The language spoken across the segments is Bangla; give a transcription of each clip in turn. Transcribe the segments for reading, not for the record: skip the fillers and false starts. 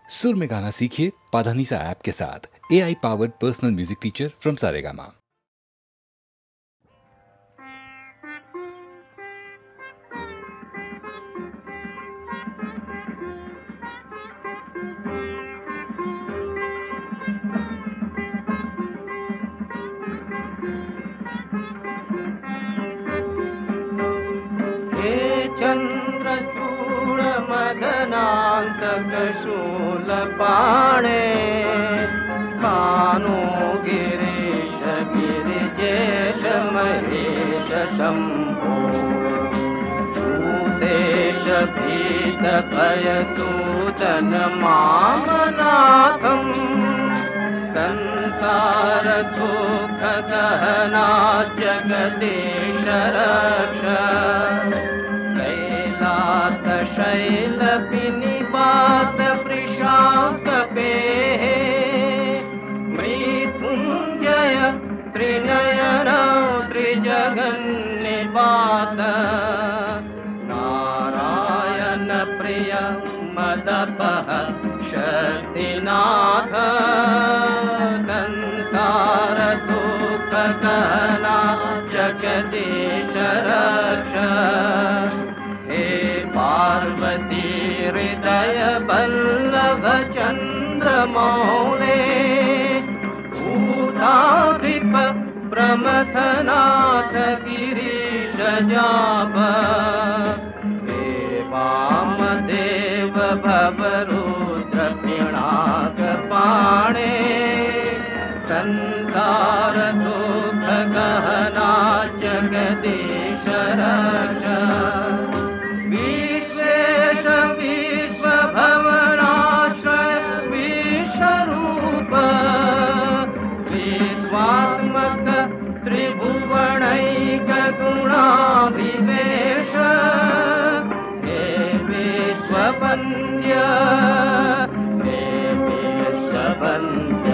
सुर में गाना सीखिए पाधानीसा ऐप के साथ। AI powered personal music teacher from Saregama. Chandrachud मदनांतक शूलपाणे कानो गिरीश गिरिजेश महेश शंभो भूतेश भीत भयसूदन मामनाथम् संसार दुःख गहना जगदीश रक्ष शैल विनिवास वृषाक पेः मृत्युंजय त्रिनयन त्रिजगन्निवास नारायण प्रिय मदपः शक्तिनाथ संसार दुःख गहना जगदीश रक्ष पार्वती हृदय बल्लभ चंद्र मौले भूताधिप प्रमथनाथ गिरीश जाप वामदेव भवरुद्र पिनाक पाणे संसार दुःख गहना जगदीश रक्ष भवनाश्रय विश्वरूप विश्वात्मक त्रिभुवनैक गुणाभिवेश हे विश्ववन्द्य हे विश्ववन्द्य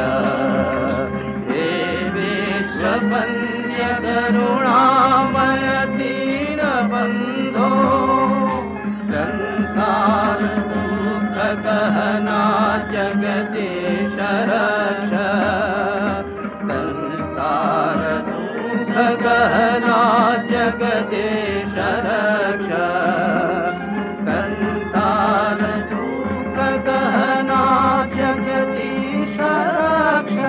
हे विश्ववन्द्य करुणामय दीनबन्धो संसार दुःख गहना जगदीश रक्ष संसार दुःख गहना जगदीश रक्ष संसार दुःख गहना जगदीश रक्ष।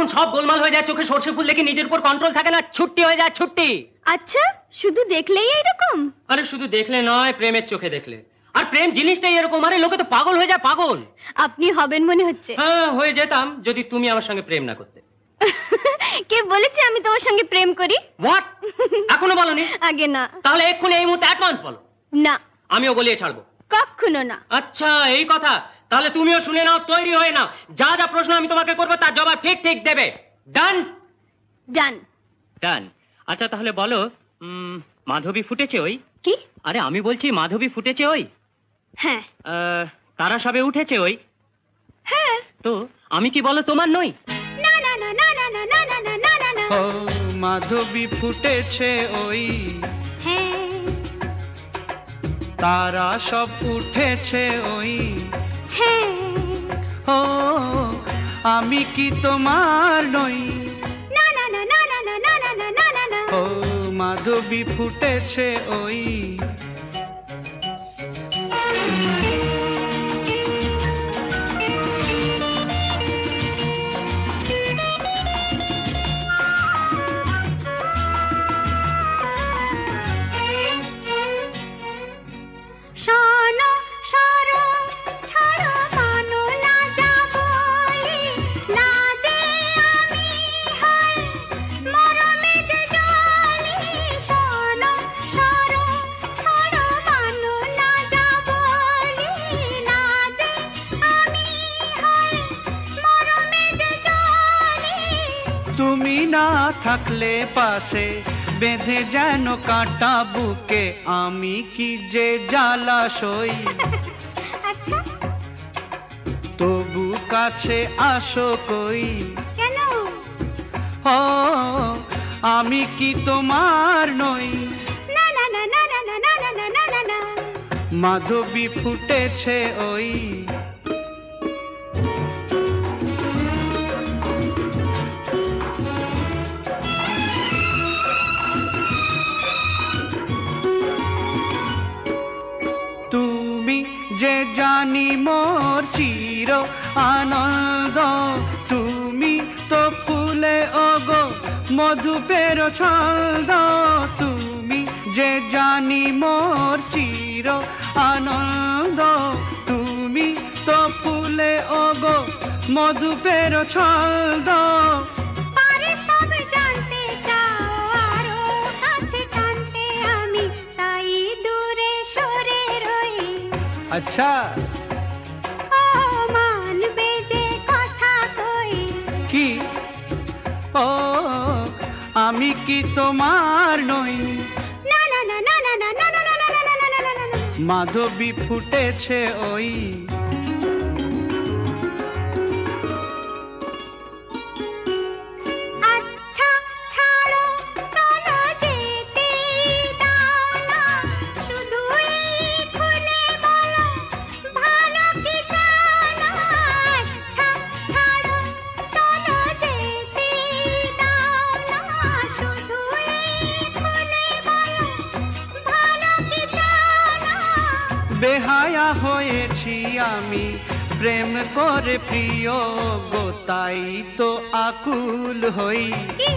যখন সব গোলমাল হয়ে যায়, চোখে সর্ষে ফুল দেখে নিজের উপর কন্ট্রোল থাকে না, ছুট্টি হয়ে যায়, ছুট্টি। আচ্ছা, শুধু দেখলেই এইরকম? আরে শুধু দেখলে নয়, প্রেমের চোখে দেখলে। আর প্রেম জিনিসটাই এরকম, আরে লোকে তো পাগল হয়ে যায়, পাগল। আপনি হবেন মনে হচ্ছে। হ্যাঁ, হয়ে যেতাম যদি তুমি আমার সঙ্গে প্রেম না করতে। কে বলেছে আমি তোমার সঙ্গে প্রেম করি? হোয়াট? এখনো বলনি? আগে না। তাহলে এক্ষুনি এই মুহূর্তে অ্যাডভান্স বলো। না। আমিও বলিয়ে ছাড়বো। কখনো না। আচ্ছা, এই কথা। তাহলে তুমিও শুনে নাও, তৈরি হয়ে নাও। যা যা প্রশ্ন আমি তোমাকে করবো তার জবাব ঠিক ঠিক দেবে। ডান? ডান। ডান। আচ্ছা তাহলে বলো, মাধবী ফুটেছে ওই? কি? আরে আমি বলছি মাধবী ফুটেছে ওই? হ্যাঁ। তারা সবে উঠেছে ওই? হ্যাঁ। তো আমি কি বলো তোমার নই? না না না না না না না না না না না। ও মাধবী ফুটেছে ওই, হ্যাঁ। তারা সব উঠেছে ওই, হ্যাঁ। ও আমি কি তোমার নই? না না না না না না না না না না না। ও মাধবী ফুটেছে ওই। শোনো সরো ছাড়ো মানো না যাবলি, লাজে আমি হই মরমে যে জলি। শোনো সরো ছাড়ো মানো না যাবলি, লাজে আমি হই মরমে যে জলি। তুমি না থাকলে পাশে বেঁধে যেন কাঁটা বুকে, আমি কি যে জ্বালা সই। আচ্ছা, তবু কাছে আসো কই। কেন? ও আমি কি তোমার নই? না না না না না না না না না না না। মাধবী ফুটেছে ওই। তুমি যে জানি মোর চির আনন্দ, তুমি তো ফুলে ওগো মধুপের ছন্দ। তুমি যে জানি মোর চির আনন্দ, তুমি তো ফুলে ওগো মধুপের ছন্দ। পারে সব জানতে চাও, আরো কাছে টানতে আমি তাই দূরে সরে রই। আচ্ছা, ও মানবে যে কথা কই। কি? ও আমি কি তোমার নই? না না না না না না না না না না না না না না। মাধবী ফুটেছে ওই। আচ্ছা ছাড়ো চলো যেতে দাও না, শুধু এই খুলে বলো ভালো কি চাও না। আচ্ছা ছাড়ো চলো যেতে দাও না, শুধু এই খুলে বলো ভালো কি চাও না। বেহায়া হয়েছি আমি প্রেম করে প্রিয় গো, তাই তো আকুল হই। কি?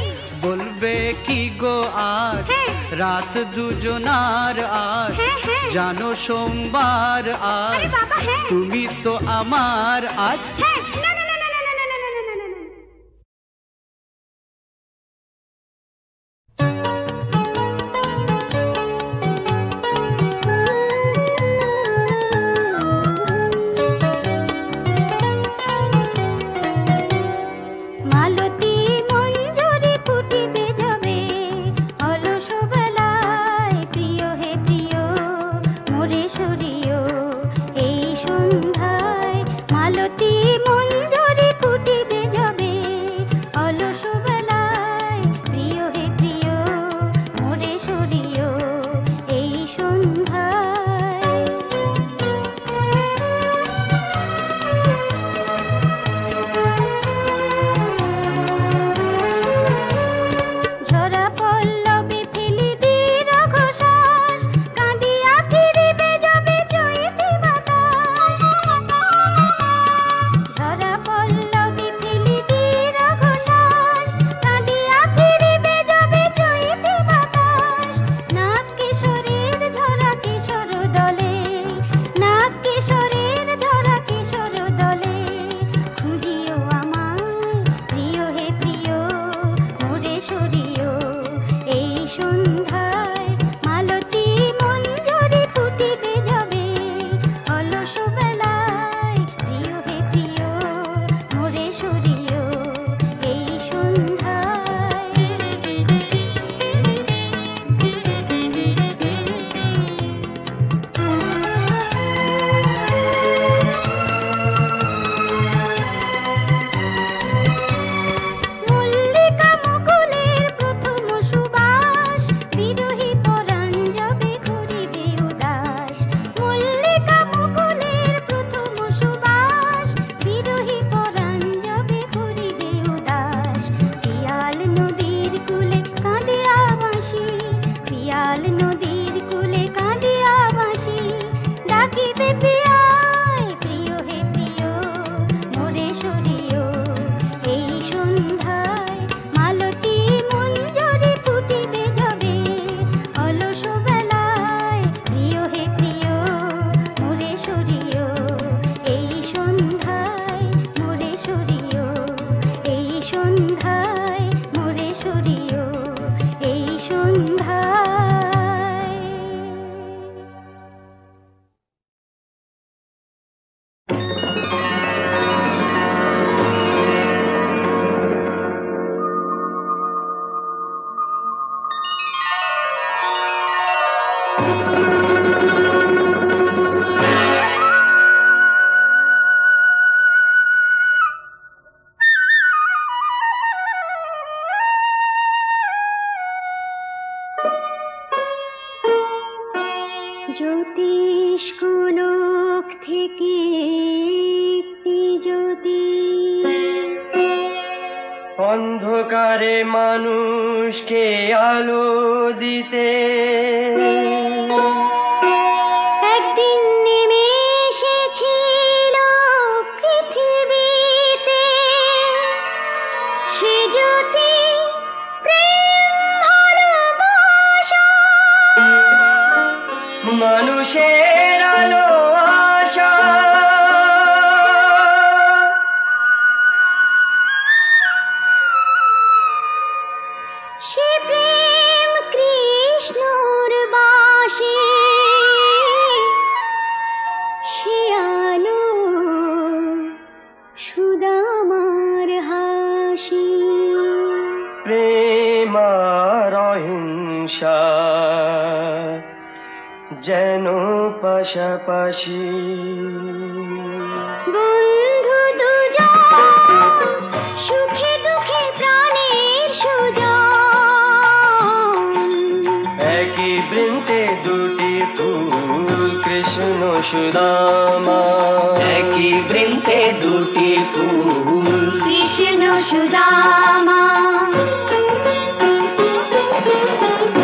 বলবে কি গো আজ হ্যাঁ। রাত দুজনার আজ, হ্যাঁ, হ্যাঁ। জানো সোমবার আজ, আরে বাবা, হ্যাঁ। তুমি তো আমার আজ। হ্যাঁ, না না না না না না না না না না না। মালতী মঞ্জুরি ফুটিবে যাবে অলস বেলায়, প্রিয় হে প্রিয় মোরে সরিও এই সন্ধ্যায়। মালতী মঞ্জুরি জ্যোতিষ কোলক থেকে একটি জ্যোতি অন্ধকারে মানুষকে আলো দিতে একদিন নেমে এসেছিল পৃথিবীতে সে জ্যোতি প্রেম ভালোবাসা মানুষের আলো আশা সে প্রেম কৃষ্ণর বাসে সে আলো সুদামার হাসি প্রেম আর অহিংসা যেন পাশাপাশি বন্ধু দুজন সুখে দুঃখে প্রাণের সুজন একই বৃন্তে দুটি ফুল কৃষ্ণ সুদামা একই বৃন্তে দুটি ফুল কৃষ্ণ সুদামা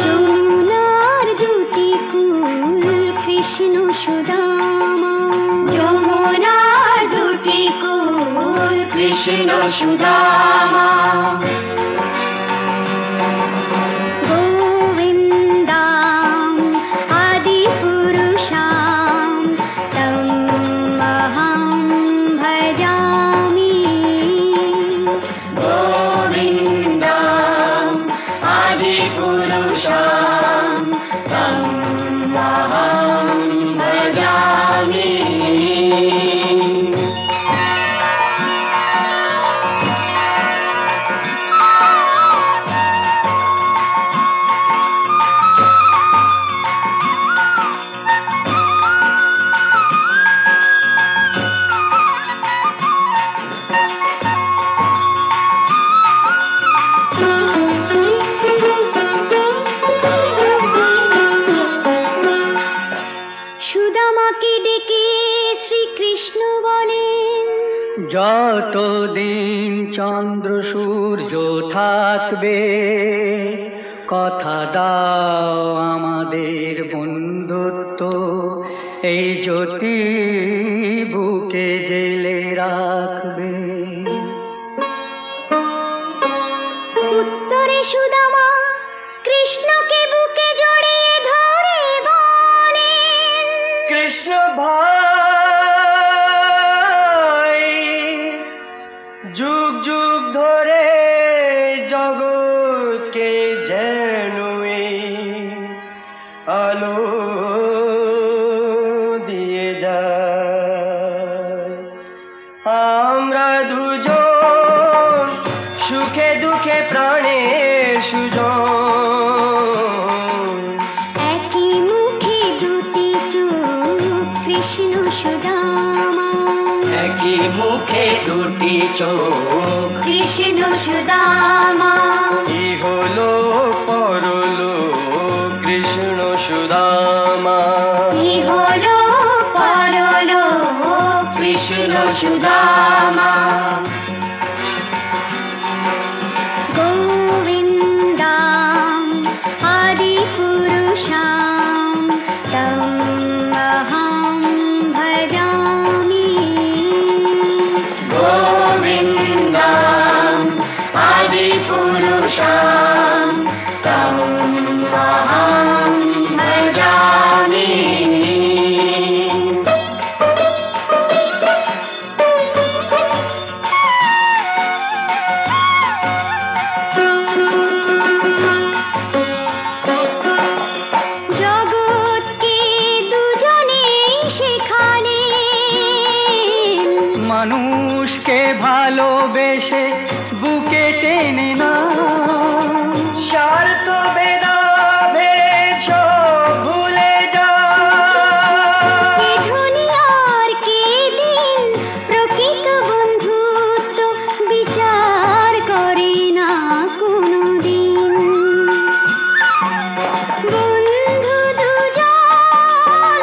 যমুনার দুটি ফুল কৃষ্ণ সুদামা যমুনার দুটি ফুল কৃষ্ণ সুদামা গোবিন্দাম আদি পুরুষাম তম অহং ভজামি গোবিন্দম আদি পুরুষাম তম অহং ভজামি সুদামাকে ডেকে শ্রীকৃষ্ণ বলেন যতদিন চন্দ্র সূর্য থাকবে কথা দাও আমাদের বন্ধুত্ব এই জ্যোতি বুকে জেলে রাখবে উত্তরে সুদামা কৃষ্ণকে বুকে জড়িয়ে ধরে বলেন কৃষ্ণ ভাই যুগ যুগ ধরে জগৎকে যেন এই আলো দিয়ে যায় আমরা দুজন সুখে দুঃখে প্রাণে সুজন একই মুখে দুটি চোখ কৃষ্ণ সুদামা একই মুখে দুটি চোখ কৃষ্ণ সুদামা ইহলোক পরলোক কৃষ্ণ সুদামা হলো পরলোক কৃষ্ণ সুদামা গোবিন্দাম আদি পুরুষাম তম অহং ভজামি গোবিন্দম আদি পুরুষাম তম অহং ভজামি জগৎকে দুজনে শেখালেন মানুষকে ভালোবেসে বুকে টেনে না স্বার্থ ভেদাভেদ সব ভুলে যা এ দুনিয়ার কে দিন প্রকৃত বন্ধুত্ব বিচার করে না কোনোদিন বন্ধু দুজন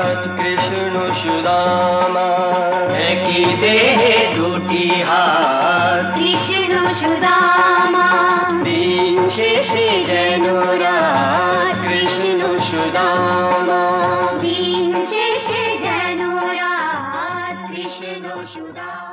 হাত কৃষ্ণ সুদামা, একই দেহে দুটি হাত কৃষ্ণ সুদামা, দিন শেষে যেন রাত কৃষ্ণ সুদামা, দিন শেষে যেন রাত কৃষ্ণ সুদামা।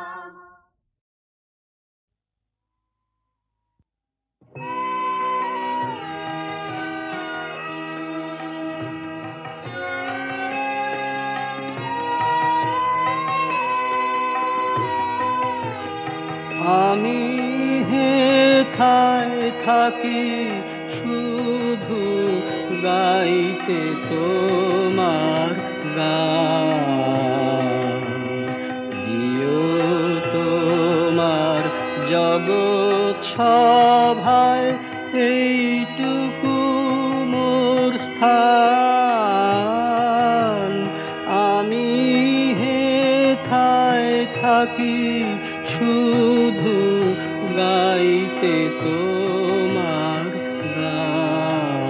আমি হেথায় থাকি শুধু গাইতে তোমার গান, দিও তোমার জগৎ সভায় এইটুকু মোর স্থান। আমি হেথায় থাকি শুধু গাইতে তোমার গান।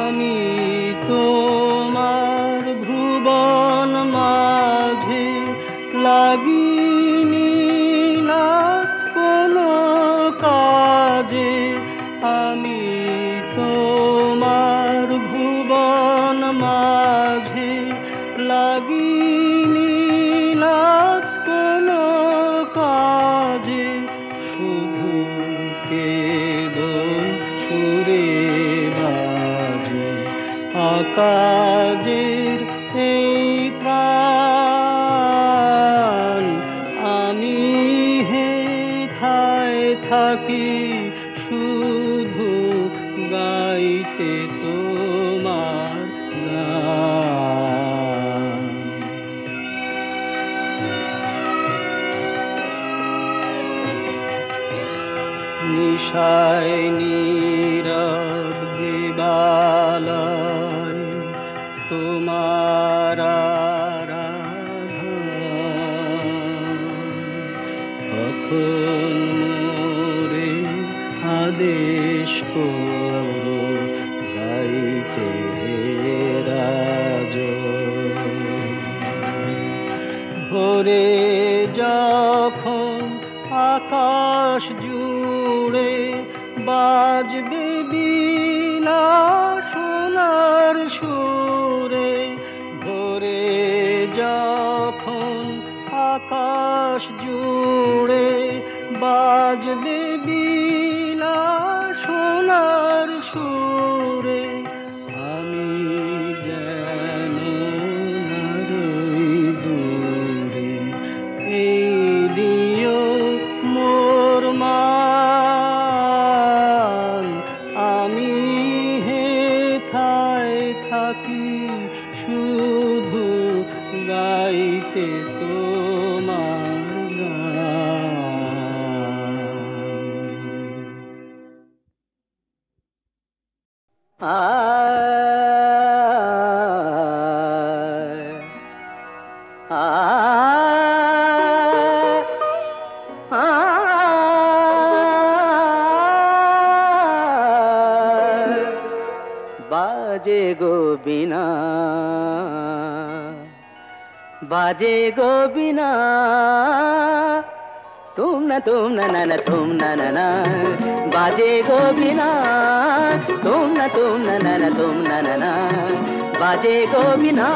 আমি তোমার ভুবন মাঝে লাগিনি না কোনো কাজে, আমি তোমার ভুবন মাঝে লাগিনি না কোনো কাজে, শুধু কেবল সুরে বাজে আকাশের এই প্রাণ। আমি হেথায় থাকি শুধু গাইতে তোমার গান। নিশায় নীরব দেবালয় তোমার আরাধন, কখন মোরে আদেশ করো গাইতে রাজ। ভোরে যখন আকাশ জুড়ে বাজবে বীণা সোনার সুরে, ভোরে যখন আকাশ জুড়ে বাজবে বীণা সোনার সুরে, আমি যেন না রই দূরে, এই দিও মোর মান। আমি হেথায় থাকি শুধু গাইতে তোমার বাজে গো বিনা, বাজে গো বিনা, तुम न ना ना तुम ना ना बाजे गो बिना, तुम न ना ना तुम ना ना बाजे गो बिना,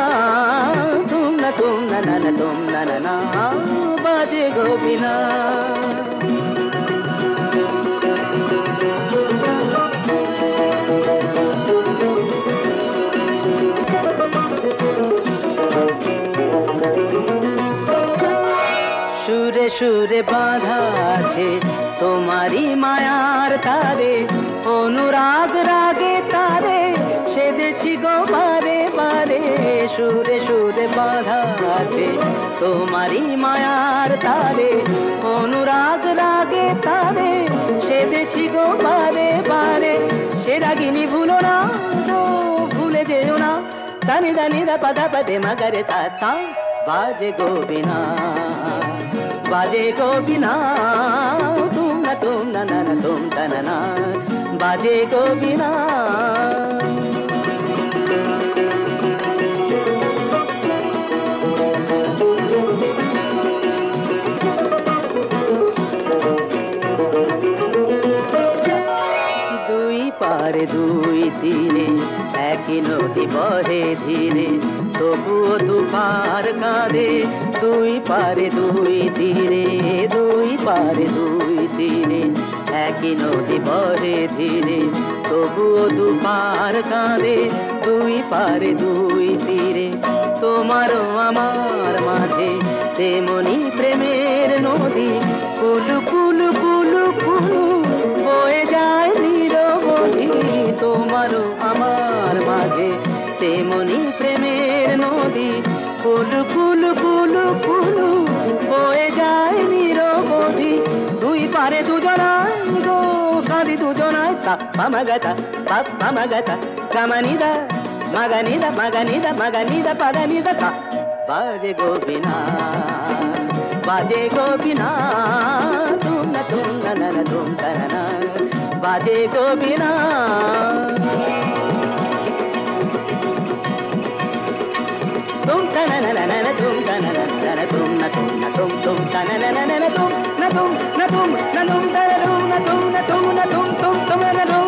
तुम न ना ना तुम ना ना बाजे गो बिना। সুরে সুরে বাঁধা আছে তোমারি মায়ার তারে, অনুরাগ রাগে তারে সেদেছি গো বারে বারে। সুরে সুরে বাঁধা আছে তোমারি মায়ার তারে, অনুরাগ রাগে তারে সেদেছি গো বারে বারে। সে রাগিনী ভুলো না, ভুলে যেও না, সানি দানি দা পদা পদে মগরে তা बाजे गो बिना, बाजे गो बिना, तुम न না না না তুম তানা না বাজে গো বিনা। দুই পারে দুই তীরে একই নদী বহে ধীরে, তবুও দুপার কাঁদে। দুই পারে দুই তীরে, দুই পারে দুই তীরে একই নদী বহে ধীরে, তবুও দুপার কাঁদে। দুই পারে দুই তীরে তোমারও আমার মাঝে তেমনি প্রেমের নদী, কুলু কুলু কুলু কুলু বয়ে যায় নিরবধি। তোমারও আমার মাঝে তেমনি প্রেমের নদী, কুলু কুলু কুলু কুলু বয়ে যায় নিরবধি। দুই পারে দুজনায় গো কাঁদি দুজনায়, সাপ পামাগাতা সাপ পামাগাতা কামানিদা মাগানিদা মাগানিদা মাগানিদা পাগানিদা সা। বাজে গো বিনা বাজে গো বিনা তুম না তুম তানা না বাজে গো বিনা। तुम तना ना ना ना तुम तना ना ना तुम ना तुम तना ना ना ना तुम ना तुम ना तुम ना तुम तना तुम ना तुम ना तुम ना तुम तुम ना तुम।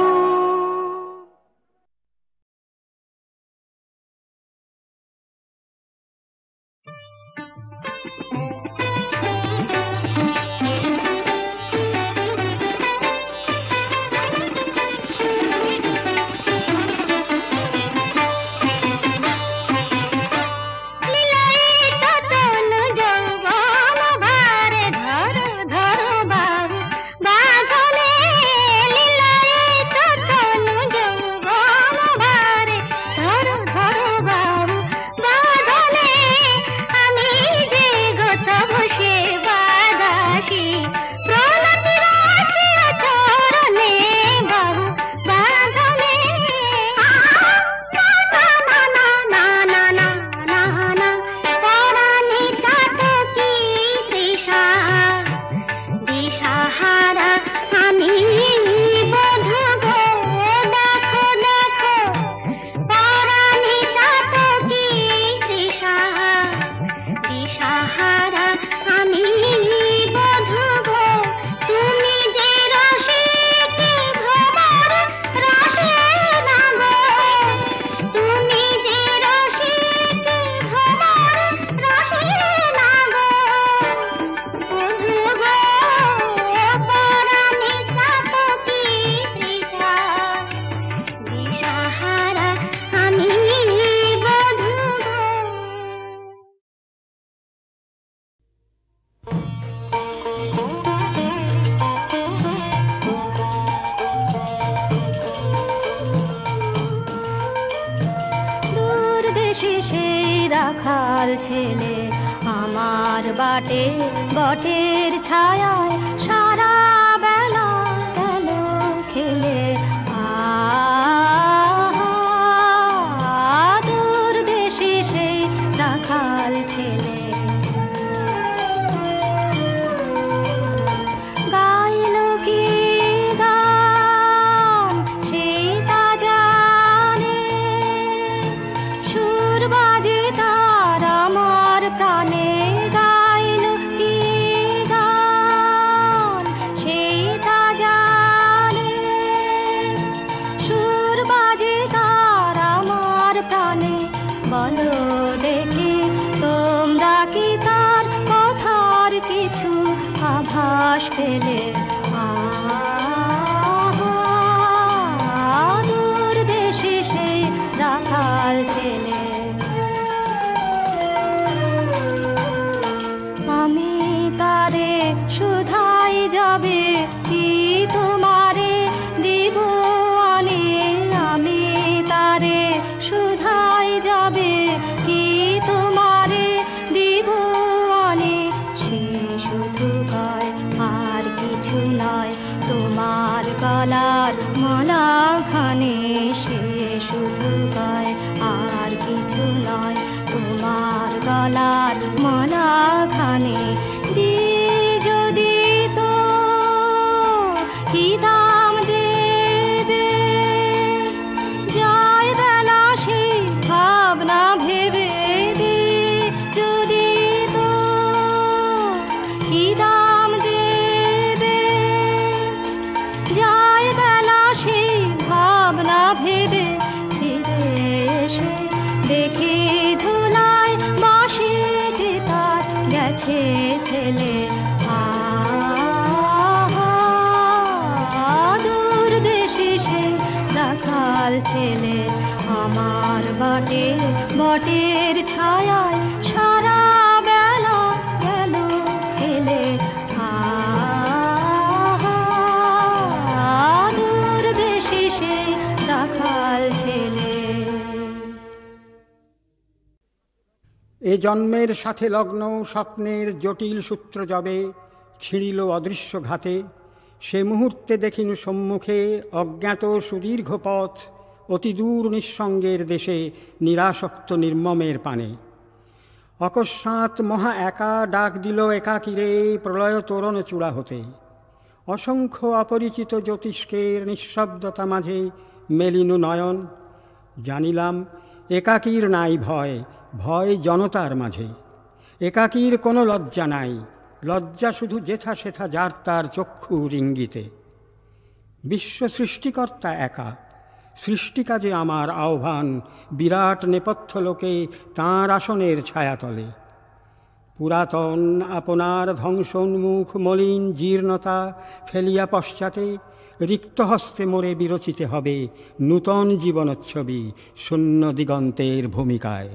রাখাল ছেলে আমার বাটে বটের ছায়ায় সারা বেলা গেল খেলে। দূর দেশে সেই রাখাল ছেলে গাইল কি গান সেই তা জানে, সুর বাজে তার আমার প্রাণে। গাইল কি গান সেই তা জানে, সুর বাজে তার আমার প্রাণে। বলো দেখি তোমরা কি তার কথার কিছু আভাস পেলে? দূর দেশে সেই রাখাল ছেলে। আমি তারে শুধাই যাবে কি তোমারে দিব আনে, আমি তারে শুধাই যাবে কি তোমারে দিব আনে। সে শুধু কয় আর কিছু নয় তোমার গলার মালাখানে। সে শুধু কয় আর কিছু নয় তোমার গলার মালাখানে। দি যদি তো দেখি ধুলায় বাঁশিটি তার গেছে ফেলে। দূর দেশে সে রাখাল ছেলে আমার বাটে বটের ছায়ায় সারা বেলা গেল ফেলে। দূর দেশে সে রাখাল ছেলে। এ জন্মের সাথে লগ্ন স্বপ্নের জটিল সূত্র যবে ছিঁড়িল অদৃশ্য ঘাতে, সে মুহূর্তে দেখিনু সম্মুখে অজ্ঞাত সুদীর্ঘ পথ, অতি দূর নিঃসঙ্গের দেশে নিরাসক্ত নির্মমের পানে। অকস্মাৎ মহা একা ডাক দিল একাকিরে প্রলয় তোরণ চূড়া হতে। অসংখ্য অপরিচিত জ্যোতিষ্কের নিঃশব্দতা মাঝে মেলিনু নয়ন। জানিলাম একাকীর নাই ভয়, ভয় জনতার মাঝে। একাকীর কোনো লজ্জা নাই, লজ্জা শুধু যেথা সেথা যার তার চক্ষুর ইঙ্গিতে। বিশ্ব সৃষ্টিকর্তা একা, সৃষ্টিকাজে আমার আহ্বান বিরাট নেপথ্য লোকে তাঁর আসনের ছায়াতলে। পুরাতন আপনার ধ্বংসোন্মুখ মলিন জীর্ণতা ফেলিয়া পশ্চাতে রিক্ত হস্তে মোরে বিরচিতে হবে নূতন জীবনোচ্ছবি শূন্য দিগন্তের ভূমিকায়।